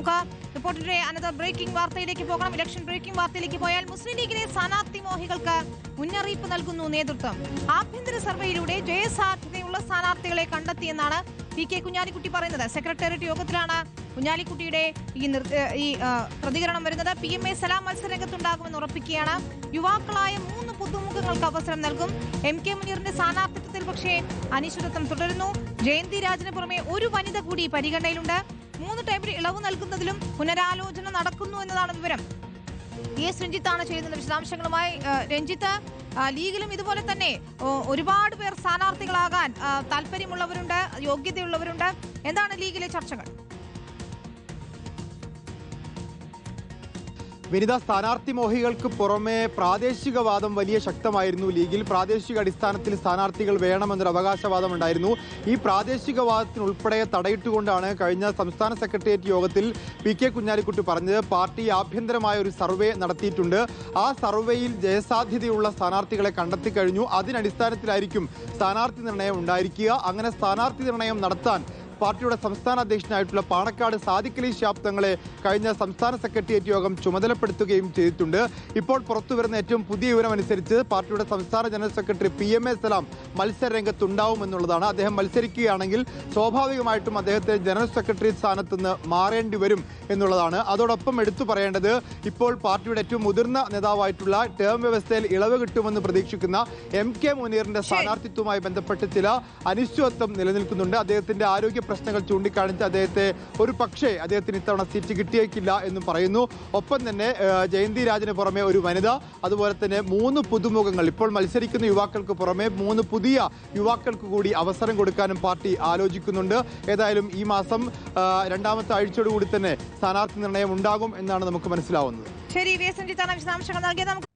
റിപ്പോർട്ടിന്റെ അനന്തര ബ്രേക്കിംഗ് വാർത്തയിലേക്ക് പോകണം. ഇലക്ഷൻ ബ്രേക്കിംഗ് വാർത്തയിലേക്ക് പോയാൽ മുസ്ലിം ലീഗിലെ സ്ഥാനാർത്ഥി മോഹികൾക്ക് മുന്നറിയിപ്പ് നൽകുന്നു നേതൃത്വം. ആഭ്യന്തര സർവേയിലൂടെ ജയസാധ്യതയുള്ള സ്ഥാനാർത്ഥികളെ കണ്ടെത്തിയെന്നാണ് പി.കെ. കുഞ്ഞാലിക്കുട്ടി പറയുന്നത്. സെക്രട്ടേറിയറ്റ് യോഗത്തിലാണ് കുഞ്ഞാലിക്കുട്ടിയുടെ ഈ പ്രതികരണം വരുന്നത്. PMA സലാം മത്സരരംഗത്തുണ്ടാകുമെന്ന് ഉറപ്പിക്കുകയാണ്. യുവാക്കളായ 3 പുതുമുഖങ്ങൾക്ക് അവസരം നൽകും. MK മുനീറിന്റെ സ്ഥാനാർത്ഥിത്വത്തിൽ പക്ഷേ അനിശ്ചിതത്വം തുടരുന്നു. ജയന്തി രാജിന് പുറമെ ഒരു വനിത കൂടി പരിഗണനയിലുണ്ട്. 3 ടൈമിൽ ഇളവ് നൽകുന്നതിലും പുനരാലോചന നടക്കുന്നു എന്നതാണ് വിവരം. എസ് രഞ്ജിത്താണ് ചെയ്യുന്നത് വിശദാംശങ്ങളുമായി. രഞ്ജിത്ത്, ലീഗിലും ഇതുപോലെ തന്നെ ഒരുപാട് പേർ സ്ഥാനാർത്ഥികളാകാൻ താല്പര്യമുള്ളവരുണ്ട്, യോഗ്യതയുള്ളവരുണ്ട്. എന്താണ് ലീഗിലെ ചർച്ചകൾ? വിനിത, സ്ഥാനാർത്ഥി മോഹികൾക്ക് പുറമെ പ്രാദേശികവാദം വലിയ ശക്തമായിരുന്നു ലീഗിൽ. പ്രാദേശിക അടിസ്ഥാനത്തിൽ സ്ഥാനാർത്ഥികൾ വേണമെന്നൊരു അവകാശവാദം ഉണ്ടായിരുന്നു. ഈ പ്രാദേശികവാദത്തിനുൾപ്പെടെ തടയിട്ടുകൊണ്ടാണ് കഴിഞ്ഞ സംസ്ഥാന സെക്രട്ടേറിയറ്റ് യോഗത്തിൽ പി.കെ. കുഞ്ഞാലിക്കുട്ടി പറഞ്ഞത് പാർട്ടി ആഭ്യന്തരമായ ഒരു സർവേ നടത്തിയിട്ടുണ്ട്. ആ സർവേയിൽ ജയസാധ്യതയുള്ള സ്ഥാനാർത്ഥികളെ കണ്ടെത്തി കഴിഞ്ഞു. അതിനടിസ്ഥാനത്തിലായിരിക്കും സ്ഥാനാർത്ഥി നിർണയം ഉണ്ടായിരിക്കുക. അങ്ങനെ സ്ഥാനാർത്ഥി നിർണയം നടത്താൻ പാർട്ടിയുടെ സംസ്ഥാന അധ്യക്ഷനായിട്ടുള്ള പാണക്കാട് സാദിഖ് അലി ശിഹാബ് തങ്ങളെ കഴിഞ്ഞ സംസ്ഥാന സെക്രട്ടേറിയറ്റ് യോഗം ചുമതലപ്പെടുത്തുകയും ചെയ്തിട്ടുണ്ട്. ഇപ്പോൾ പുറത്തുവരുന്ന ഏറ്റവും പുതിയ വിവരമനുസരിച്ച് പാർട്ടിയുടെ സംസ്ഥാന ജനറൽ സെക്രട്ടറി PMA സലാം മത്സര രംഗത്തുണ്ടാവുമെന്നുള്ളതാണ്. അദ്ദേഹം മത്സരിക്കുകയാണെങ്കിൽ സ്വാഭാവികമായിട്ടും അദ്ദേഹത്തെ ജനറൽ സെക്രട്ടറി സ്ഥാനത്ത് നിന്ന് മാറേണ്ടി വരും എന്നുള്ളതാണ്. അതോടൊപ്പം എടുത്തു പറയേണ്ടത്, ഇപ്പോൾ പാർട്ടിയുടെ ഏറ്റവും മുതിർന്ന നേതാവായിട്ടുള്ള ടേം വ്യവസ്ഥയിൽ ഇളവ് കിട്ടുമെന്ന് പ്രതീക്ഷിക്കുന്ന MK മുനീറിന്റെ സ്ഥാനാർത്ഥിത്വവുമായി ബന്ധപ്പെട്ട് ചില അനിശ്ചിതത്വം നിലനിൽക്കുന്നുണ്ട്. അദ്ദേഹത്തിന്റെ ആരോഗ്യ പ്രശ്നങ്ങൾ ചൂണ്ടിക്കാണിച്ച് അദ്ദേഹത്തിന് ഇത്തവണ സീറ്റ് കിട്ടിയേക്കില്ല എന്നും പറയുന്നു. ഒപ്പം തന്നെ ജയന്തി രാജിന് പുറമെ ഒരു വനിത, അതുപോലെ തന്നെ 3 പുതുമുഖങ്ങൾ, ഇപ്പോൾ മത്സരിക്കുന്ന യുവാക്കൾക്ക് പുറമെ 3 പുതിയ യുവാക്കൾക്ക് കൂടി അവസരം കൊടുക്കാനും പാർട്ടി ആലോചിക്കുന്നുണ്ട്. ഏതായാലും ഈ മാസം 2ാമത്തെ ആഴ്ചയോടുകൂടി തന്നെ സ്ഥാനാർത്ഥി നിർണയം ഉണ്ടാകും എന്നാണ് നമുക്ക് മനസ്സിലാവുന്നത്. ശരി, വി എസ് രഞ്ജിത്താണ് വിശദാംശങ്ങൾ നൽകിയത്.